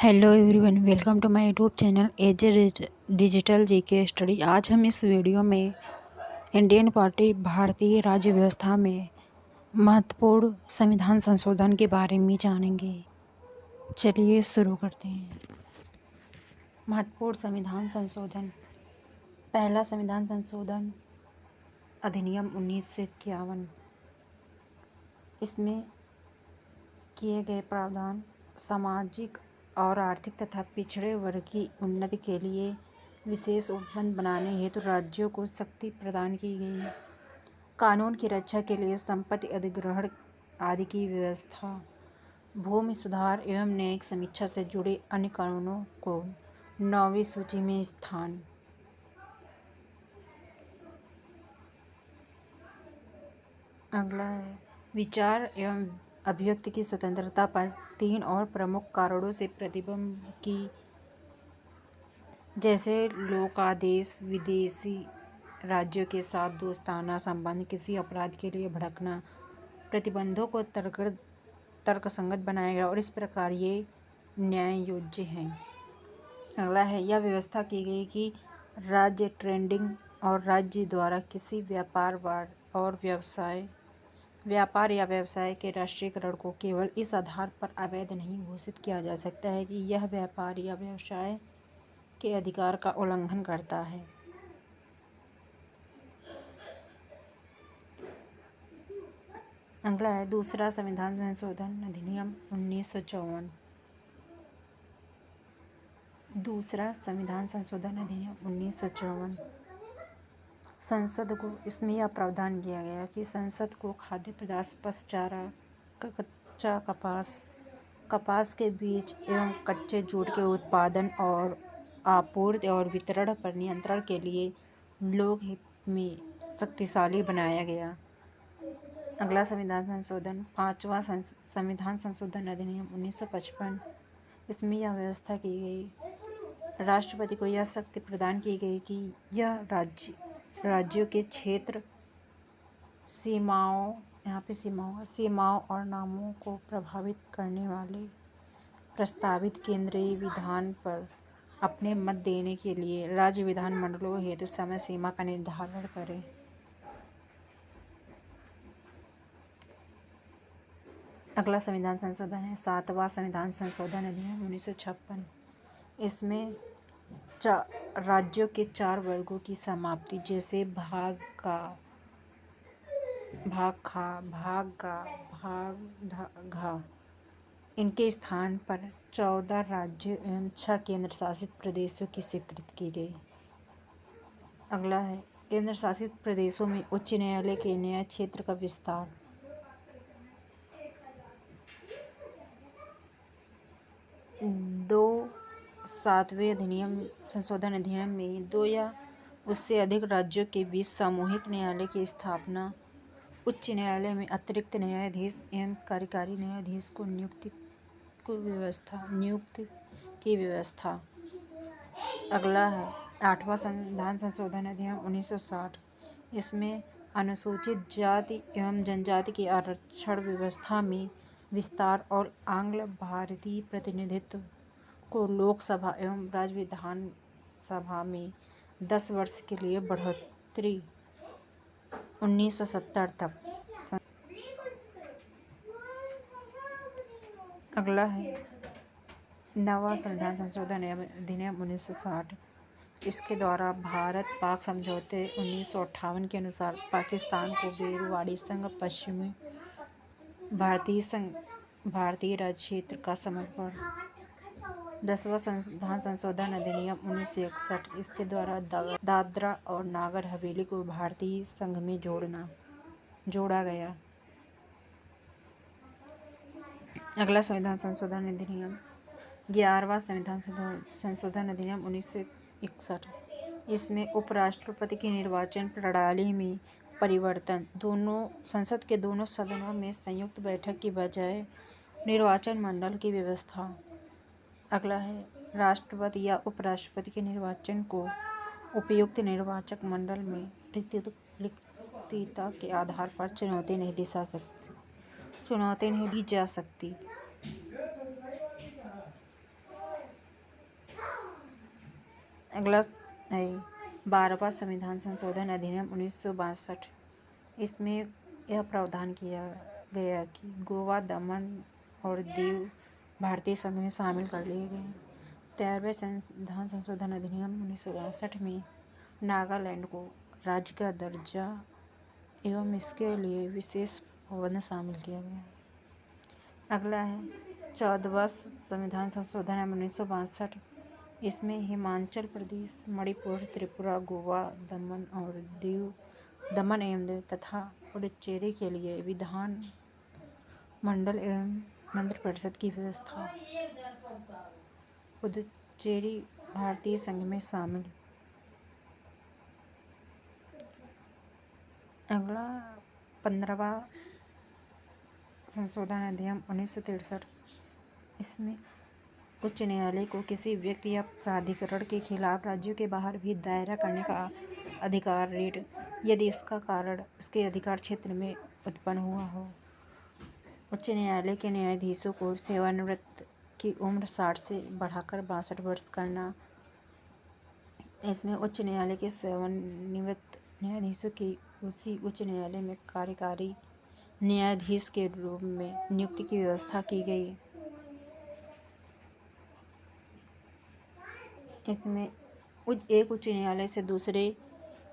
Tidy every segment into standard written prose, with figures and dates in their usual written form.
Hello everyone, welcome to my YouTube channel as digital GK study. आज हम इस video में इंडियन पार्टी भारतीय राज्य व्यवस्था में महत्वपूर्ण संविधान संशोधन के बारे में जानेंगे। चलिए शुरू करते हैं। महत्वपूर्ण संविधान संशोधन। पहला संविधान संशोधन अधिनियम 1951। इसमें किए गए प्रावधान सामाजिक और आर्थिक तथा पिछड़े वर्ग की उन्नति के लिए विशेष उपबंध बनाने हेतु राज्यों को शक्ति प्रदान की गई। कानून की रक्षा के लिए संपत्ति अधिग्रहण आदि की व्यवस्था। भूमि सुधार एवं न्यायिक समीक्षा से जुड़े अन्य कानूनों को 9वीं सूची में स्थान। अगला है विचार एवं अभिव्यक्ति की स्वतंत्रता पर 3 और प्रमुख कारणों से प्रतिबंध की, जैसे लोकादेश, विदेशी राज्यों के साथ दोस्ताना संबंध, किसी अपराध के लिए भड़कना। प्रतिबंधों को तर्कसंगत बनाया गया और इस प्रकार ये न्याय योग्य हैं। अगला है यह व्यवस्था की गई कि राज्य ट्रेडिंग और राज्य द्वारा किसी व्यापार या व्यवसाय के राष्ट्रीयकरण को केवल इस आधार पर अवैध नहीं घोषित किया जा सकता है कि यह व्यापार या व्यवसाय के अधिकार का उल्लंघन करता है। अगला है दूसरा संविधान संशोधन अधिनियम 1954। दूसरा संविधान संशोधन अधिनियम 1954। संसद को, इसमें यह प्रावधान किया गया कि संसद को खाद्य पदार्थ, पशु चारा, कच्चा कपास के बीज एवं कच्चे जूट के उत्पादन और आपूर्ति और वितरण पर नियंत्रण के लिए लोकहित में शक्तिशाली बनाया गया। अगला संविधान संशोधन पांचवा संविधान संशोधन अधिनियम 1955। इसमें यह व्यवस्था की गई, राष्ट्रपति को यह शक्ति प्रदान की गई कि यह राज्यों के क्षेत्र, सीमाओं और नामों को प्रभावित करने वाले प्रस्तावित केंद्रीय विधान पर अपने मत देने के लिए राज्य विधानमंडलों हेतु समय सीमा का निर्धारण करें। अगला संविधान संशोधन है 7वां संविधान संशोधन अधिनियम 1956। इसमें राज्यों के 4 वर्गों की समाप्ति, जैसे भाग खा, भाग गा, भाग घा, इनके स्थान पर 14 राज्यों एवं 6 केंद्र शासित प्रदेशों की स्वीकृति की गई। अगला है केंद्र शासित प्रदेशों में उच्च न्यायालय के न्याय क्षेत्र का विस्तार। सातवें अधिनियम संशोधन अधिनियम में 2 या उससे अधिक राज्यों के बीच सामूहिक न्यायालय की स्थापना। उच्च न्यायालय में अतिरिक्त न्यायाधीश एवं कार्यकारी न्यायाधीश को नियुक्त की व्यवस्था। अगला है 8वां संविधान संशोधन अधिनियम 1960। इसमें अनुसूचित जाति एवं जनजाति की आरक्षण व्यवस्था में विस्तार और आंग्ल भारतीय प्रतिनिधित्व को लोकसभा एवं राज्य विधानसभा में 10 वर्ष के लिए बढ़ोतरी 1970 तक। अगला है 9वां संविधान संशोधन अधिनियम 1960। इसके द्वारा भारत पाक समझौते 1958 के अनुसार पाकिस्तान को बेरुवाड़ी संघ पश्चिमी भारतीय राज्य क्षेत्र का समर्पण। 10वां संविधान संशोधन अधिनियम 1961। इसके द्वारा दादरा और नागर हवेली को भारतीय संघ में जोड़ा गया। अगला संविधान संशोधन अधिनियम 11वां संविधान संशोधन अधिनियम 1961। इसमें उपराष्ट्रपति की निर्वाचन प्रणाली में परिवर्तन, संसद के दोनों सदनों में संयुक्त बैठक की बजाय निर्वाचन मंडल की व्यवस्था। अगला है राष्ट्रपति या उपराष्ट्रपति के निर्वाचन को उपयुक्त निर्वाचक मंडल में रिक्तता के आधार पर चुनौती नहीं दी जा सकती। अगला है 12वां संविधान संशोधन अधिनियम 1962। इसमें यह प्रावधान किया गया कि गोवा, दमन और दीव भारतीय संघ में शामिल कर लिए गए। 13वें संविधान संशोधन अधिनियम 1962 में नागालैंड को राज्य का दर्जा एवं इसके लिए विशेष प्रबंध शामिल किया गया। अगला है 14वां संविधान संशोधन 1962। इसमें हिमाचल प्रदेश, मणिपुर, त्रिपुरा, गोवा, दमन एवं दीव तथा पुडुचेरी के लिए विधान मंडल एवं मंत्रिपरिषद की व्यवस्था। पुडुचेरी भारतीय संघ में शामिल। अगला 15वां संशोधन अधिनियम 1963। इसमें उच्च न्यायालय को किसी व्यक्ति या प्राधिकरण के खिलाफ राज्यों के बाहर भी दायरा करने का अधिकार रीट, यदि इसका कारण उसके अधिकार क्षेत्र में उत्पन्न हुआ हो। उच्च न्यायालय के न्यायाधीशों को सेवानिवृत्त की उम्र 60 से बढ़ाकर 62 वर्ष करना। इसमें उच्च न्यायालय के सेवानिवृत्त न्यायाधीशों की उसी उच्च न्यायालय में कार्यकारी न्यायाधीश के रूप में नियुक्ति की व्यवस्था की गई। इसमें एक उच्च न्यायालय से दूसरे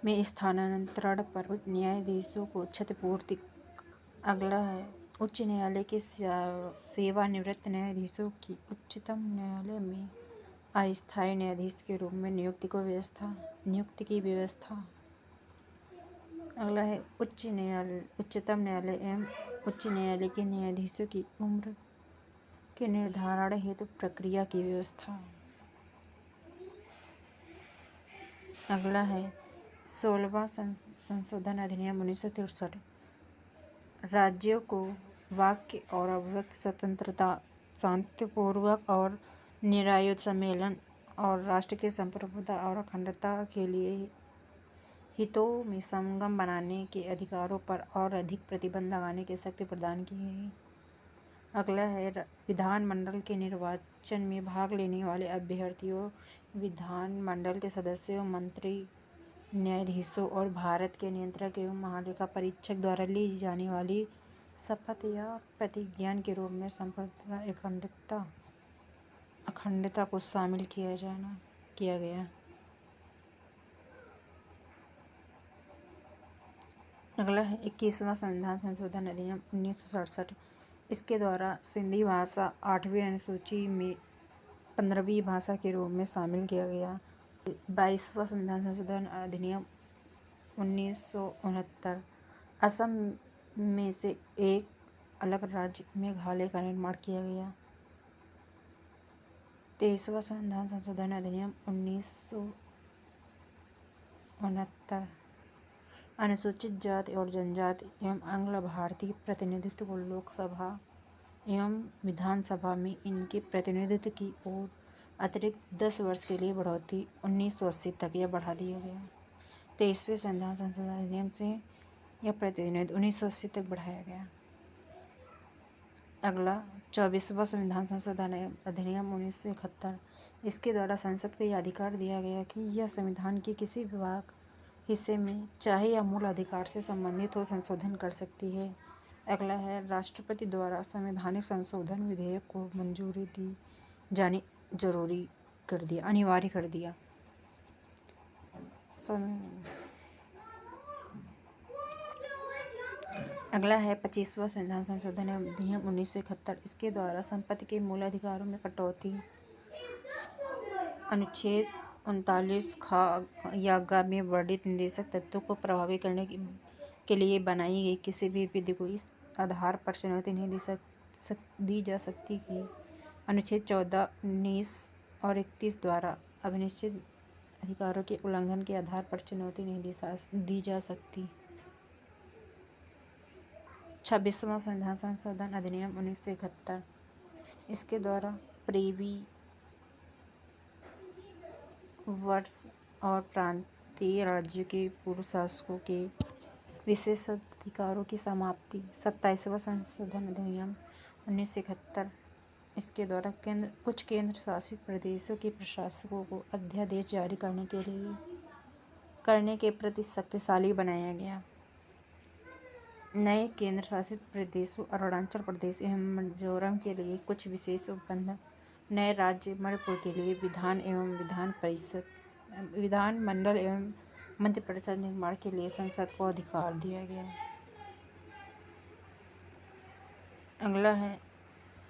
में स्थानांतरण पर उच्च न्यायाधीशों को क्षतिपूर्ति। अगला है उच्च न्यायालय के सेवानिवृत्त न्यायाधीशों की उच्चतम न्यायालय में अस्थायी न्यायाधीश के रूप में नियुक्ति की व्यवस्था। अगला है उच्चतम न्यायालय एवं उच्च न्यायालय के न्यायाधीशों की उम्र के निर्धारण हेतु प्रक्रिया की व्यवस्था। अगला है 16वां संशोधन अधिनियम 1963। राज्यों को वाक्य और अभिव्यक्ति स्वतंत्रता, शांतिपूर्वक और निरायुध सम्मेलन और राष्ट्र की संप्रभुता और अखंडता के लिए हितों में संगम बनाने के अधिकारों पर और अधिक प्रतिबंध लगाने की शक्ति प्रदान की गई। अगला है विधानमंडल के निर्वाचन में भाग लेने वाले अभ्यर्थियों, विधानमंडल के सदस्यों, मंत्री, न्यायाधीशों और भारत के नियंत्रक एवं महालेखा परीक्षक द्वारा ली जाने वाली शपथ या प्रतिज्ञान के रूप में संप्रभुता, अखंडता को शामिल किया गया। अगला है 21वां संविधान संशोधन अधिनियम 1967। इसके द्वारा सिंधी भाषा 8वीं अनुसूची में 15वीं भाषा के रूप में शामिल किया गया। 22वां संविधान संशोधन अधिनियम 1969। असम में से एक अलग राज्य मेघालय का निर्माण किया गया। 23वां संविधान संशोधन अधिनियम 1969। अनुसूचित जाति और जनजाति एवं आंग्ल भारतीय प्रतिनिधित्व को लोकसभा एवं विधानसभा में इनके प्रतिनिधित्व की ओर अतिरिक्त 10 वर्ष के लिए बढ़ोतरी 1980 तक यह बढ़ा दिया गया। 23वें संविधान संशोधन अधिनियम से यह प्रतिनिधित्व 1980 तक बढ़ाया गया। अगला 24वां संविधान संशोधन अधिनियम 1971। इसके द्वारा संसद को यह अधिकार दिया गया कि यह संविधान के किसी विभाग, हिस्से में चाहे या मूल अधिकार से संबंधित हो संशोधन कर सकती है। अगला है राष्ट्रपति द्वारा संवैधानिक संशोधन विधेयक को मंजूरी दी जानी अनिवार्य कर दिया। अगला है 25वां संविधान संशोधन अधिनियम 1971। इसके द्वारा संपत्ति के मूल अधिकारों में कटौती। अनुच्छेद 39 ख या ग में वर्णित निषेधक तत्वों को प्रभावित करने के लिए बनाई गई किसी भी विधि को इस आधार पर चुनौती नहीं दी जा सकती कि अनुच्छेद 14, 19 और 31 द्वारा अभिनिश्चित अधिकारों के उल्लंघन के आधार पर चुनौती नहीं दी जा सकती। 26वां संविधान संशोधन अधिनियम 1971। इसके द्वारा प्रीवी वर्ष और प्रांतीय राज्यों के पूर्व शासकों के विशेषाधिकारों की समाप्ति। 27वां संशोधन अधिनियम 1971। इसके द्वारा कुछ केंद्र शासित प्रदेशों के प्रशासकों को अध्यादेश जारी करने के प्रति शक्तिशाली बनाया गया। नए केंद्र शासित प्रदेशों अरुणाचल प्रदेश एवं मिजोरम के लिए कुछ विशेष उपबंध, नए राज्य मणिपुर के लिए विधान एवं विधान मंडल एवं मंत्रिपरिषद निर्माण के लिए संसद को अधिकार दिया गया। अगला है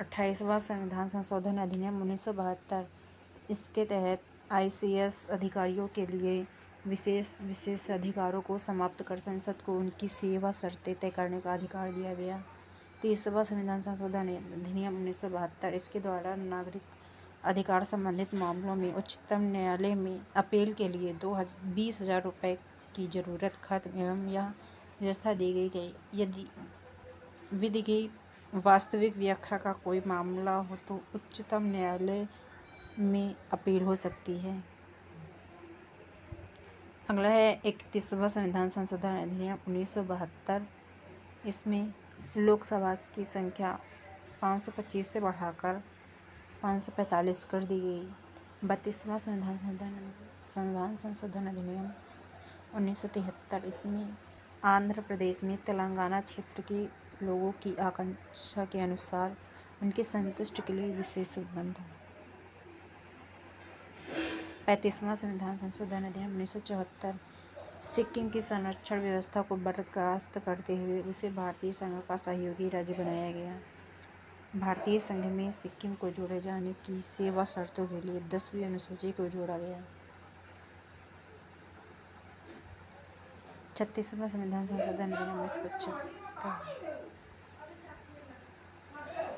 28वां संविधान संशोधन अधिनियम 1972। इसके तहत ICS अधिकारियों के लिए विशेष अधिकारों को समाप्त कर संसद को उनकी सेवा शर्तें तय करने का अधिकार दिया गया। 30वां संविधान संशोधन अधिनियम 1972। इसके द्वारा नागरिक अधिकार संबंधित मामलों में उच्चतम न्यायालय में अपील के लिए 20,000 रुपये की जरूरत खत्म एवं यह व्यवस्था दी गई यदि विधि की वास्तविक व्याख्या का कोई मामला हो तो उच्चतम न्यायालय में अपील हो सकती है। अगला है 31वां संविधान संशोधन अधिनियम 1972। इसमें लोकसभा की संख्या 525 से बढ़ाकर 545 कर दी गई। 32वां संविधान संशोधन अधिनियम 1973। इसमें आंध्र प्रदेश में तेलंगाना क्षेत्र के लोगों की आकांक्षा के अनुसार उनकी संतुष्टि के लिए विशेष उपबंध। 35वां संविधान संशोधन अधिनियम 1974। सिक्किम की संरक्षण व्यवस्था को बर्खास्त करते हुए उसे भारतीय संघ का सहयोगी राज्य बनाया गया। भारतीय संघ में सिक्किम को जोड़े जाने की सेवा शर्तों के लिए 10वीं अनुसूची को जोड़ा गया। 36वां संविधान संशोधन अधिनियम 1975।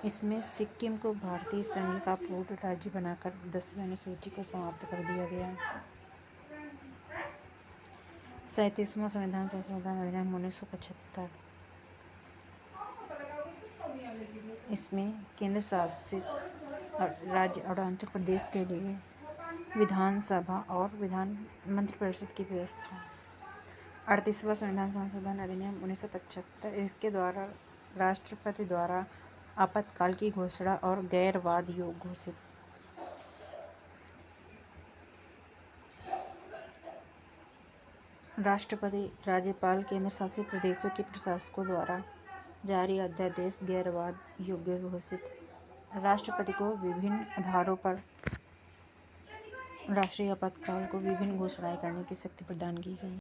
इसमें सिक्किम को भारतीय संघ का पूर्ण राज्य बनाकर 10वीं अनुसूची को समाप्त कर दिया गया। 37वां संविधान संशोधन अधिनियम 1975। इसमें केंद्र शासित राज्य अरुणाचल प्रदेश के लिए विधानसभा और विधान मंत्रिपरिषद की व्यवस्था। 38वां संविधान संशोधन अधिनियम 1975। इसके द्वारा राष्ट्रपति द्वारा आपातकाल की घोषणा और गैरवाद योग्य घोषित। राष्ट्रपति, राज्यपाल, केंद्र शासित प्रदेशों के प्रशासकों द्वारा जारी अध्यादेश गैरवाद योग्य घोषित। राष्ट्रपति को विभिन्न आधारों पर राष्ट्रीय आपातकाल को विभिन्न घोषणाएं करने की शक्ति प्रदान की गई।